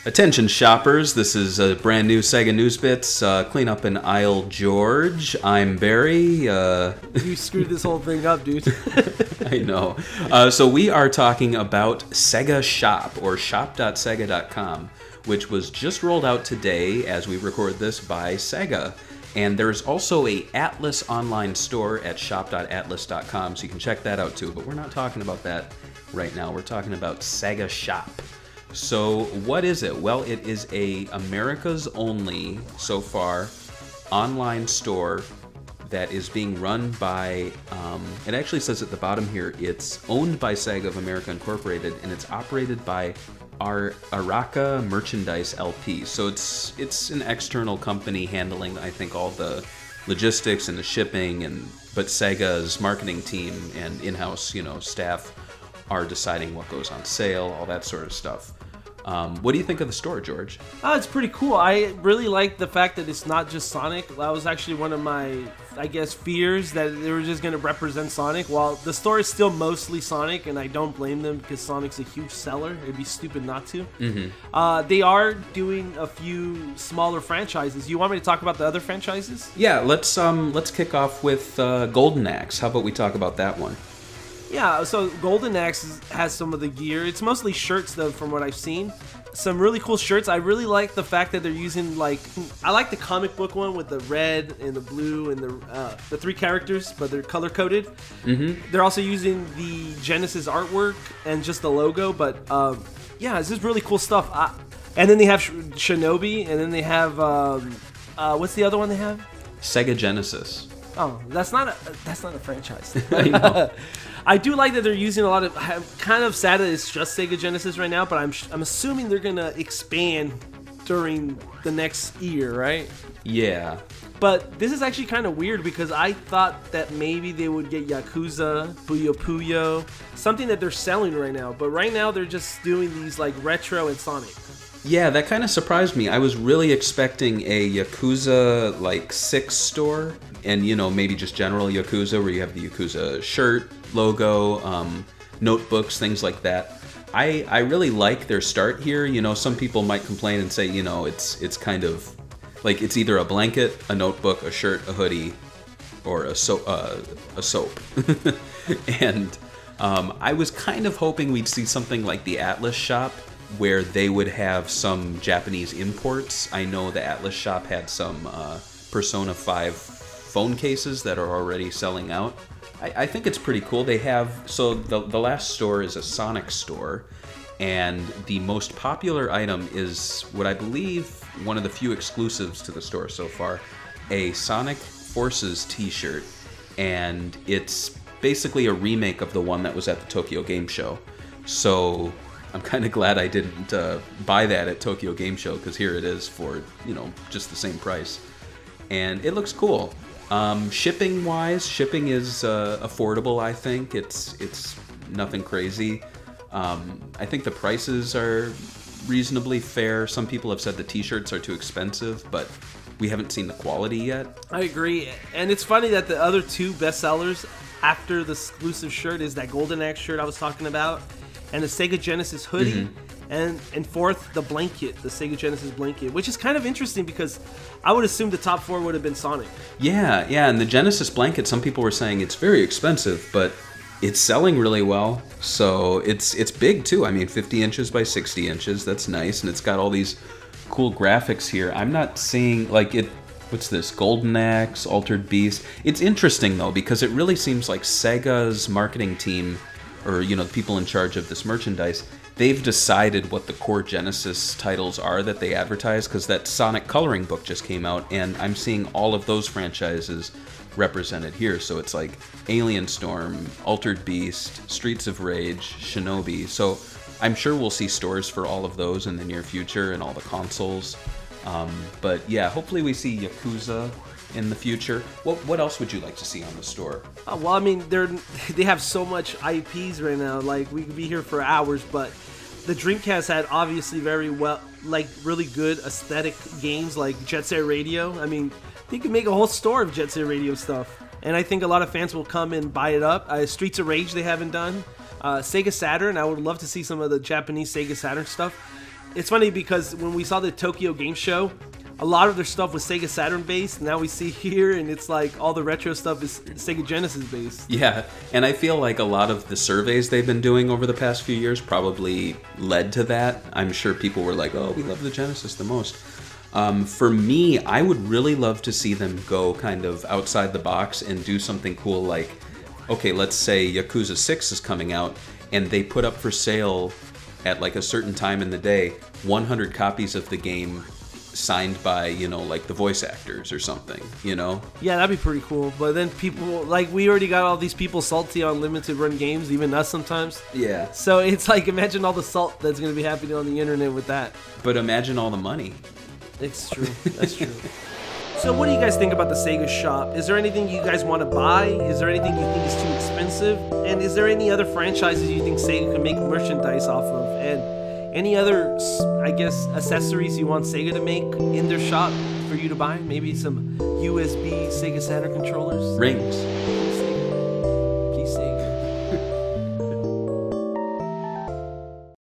Attention shoppers, this is a brand new SEGA News Bits, clean up in aisle George. I'm Barry. You screwed this whole thing up, dude. I know. So we are talking about SEGA Shop, or shop.sega.com, which was just rolled out today as we record this by SEGA. And there's also a Atlas online store at shop.atlas.com, so you can check that out too. But we're not talking about that right now. We're talking about SEGA Shop. So what is it? Well, it is a America's only, so far, online store that is being run by, it actually says at the bottom here, it's owned by SEGA of America Incorporated, and it's operated by Araka Merchandise LP. So it's an external company handling, I think, all the logistics and the shipping, but SEGA's marketing team and in-house, staff are deciding what goes on sale, all that sort of stuff. What do you think of the store, George? It's pretty cool. I really like the fact that it's not just Sonic. That was actually one of my, fears, that they were just going to represent Sonic. While the store is still mostly Sonic, and I don't blame them because Sonic's a huge seller. It'd be stupid not to. Mm-hmm. They are doing a few smaller franchises. You want me to talk about the other franchises? Yeah, let's kick off with Golden Axe. How about we talk about that one? Yeah, so Golden Axe has some of the gear. It's mostly shirts, though, from what I've seen. Some really cool shirts. I really like the fact that they're using, I like the comic book one with the red and the blue and the three characters, but they're color-coded. Mm-hmm. They're also using the Genesis artwork and just the logo, but, yeah, it's just really cool stuff. And then they have Shinobi, and then they have, what's the other one they have? SEGA Genesis. Oh, that's not a franchise. I know. I do like that they're using a lot of. I'm kind of sad that it's just Sega Genesis right now, but I'm assuming they're gonna expand during the next year, right? Yeah. But this is actually kind of weird because I thought that maybe they would get Yakuza, Puyo Puyo, something that they're selling right now. But right now they're just doing these retro and Sonic. Yeah, that kind of surprised me. I was really expecting a Yakuza 6 store, and maybe just general Yakuza where you have the Yakuza shirt, logo, notebooks, things like that. I really like their start here. Some people might complain and say, it's kind of it's either a blanket, a notebook, a shirt, a hoodie, or a soap. And I was kind of hoping we'd see something like the Atlas Shop, where they would have some Japanese imports. I know the Atlas Shop had some Persona 5 phone cases that are already selling out. I think it's pretty cool. They have, so the last store is a Sonic store, and the most popular item is what I believe one of the few exclusives to the store so far, a Sonic Forces t-shirt, and it's basically a remake of the one that was at the Tokyo Game Show. So I'm kind of glad I didn't buy that at Tokyo Game Show, because here it is for, just the same price. And it looks cool. Shipping-wise, shipping is affordable, I think. It's nothing crazy. I think the prices are reasonably fair. Some people have said the t-shirts are too expensive, but we haven't seen the quality yet. I agree. And it's funny that the other two bestsellers after the exclusive shirt is that Golden Axe shirt I was talking about, and the Sega Genesis hoodie, and fourth, the blanket, the Sega Genesis blanket, which is kind of interesting because I would assume the top four would have been Sonic. Yeah, and the Genesis blanket, some people were saying it's very expensive, but it's selling really well. So it's big too. I mean, 50 inches by 60 inches, that's nice, and it's got all these cool graphics here. I'm not seeing, what's this, Golden Axe, Altered Beast. It's interesting though, because it really seems like Sega's marketing team, or the people in charge of this merchandise, they've decided what the core Genesis titles are that they advertise, because that Sonic coloring book just came out, and I'm seeing all of those franchises represented here. So it's like Alien Storm, Altered Beast, Streets of Rage, Shinobi. So I'm sure we'll see stores for all of those in the near future and all the consoles. But yeah, hopefully we see Yakuza in the future. What else would you like to see on the store? Well, I mean, they have so much IPs right now. We could be here for hours, but the Dreamcast had obviously really good aesthetic games like Jet Set Radio. I mean, they could make a whole store of Jet Set Radio stuff, and I think a lot of fans will come and buy it up. Streets of Rage they haven't done. Sega Saturn, I would love to see some of the Japanese Sega Saturn stuff. It's funny because when we saw the Tokyo Game Show, a lot of their stuff was Sega Saturn based. Now we see here, and it's like all the retro stuff is Sega Genesis based. Yeah, and I feel like a lot of the surveys they've been doing over the past few years probably led to that. I'm sure people were like, oh, we love the Genesis the most. For me, I would really love to see them go kind of outside the box and do something cool like, okay, let's say Yakuza 6 is coming out, and they put up for sale at like a certain time in the day 100 copies of the game signed by, you know, like the voice actors or something, you know? Yeah, that'd be pretty cool. But then people, like, we already got all these people salty on limited run games, even us sometimes. Yeah. So it's like, imagine all the salt that's going to be happening on the internet with that. But imagine all the money. It's true. That's true. So what do you guys think about the SEGA Shop? Is there anything you guys want to buy? Is there anything you think is too expensive? And is there any other franchises you think Sega can make merchandise off of? And any other, I guess, accessories you want Sega to make in their shop for you to buy? Maybe some USB Sega Saturn controllers? Rings.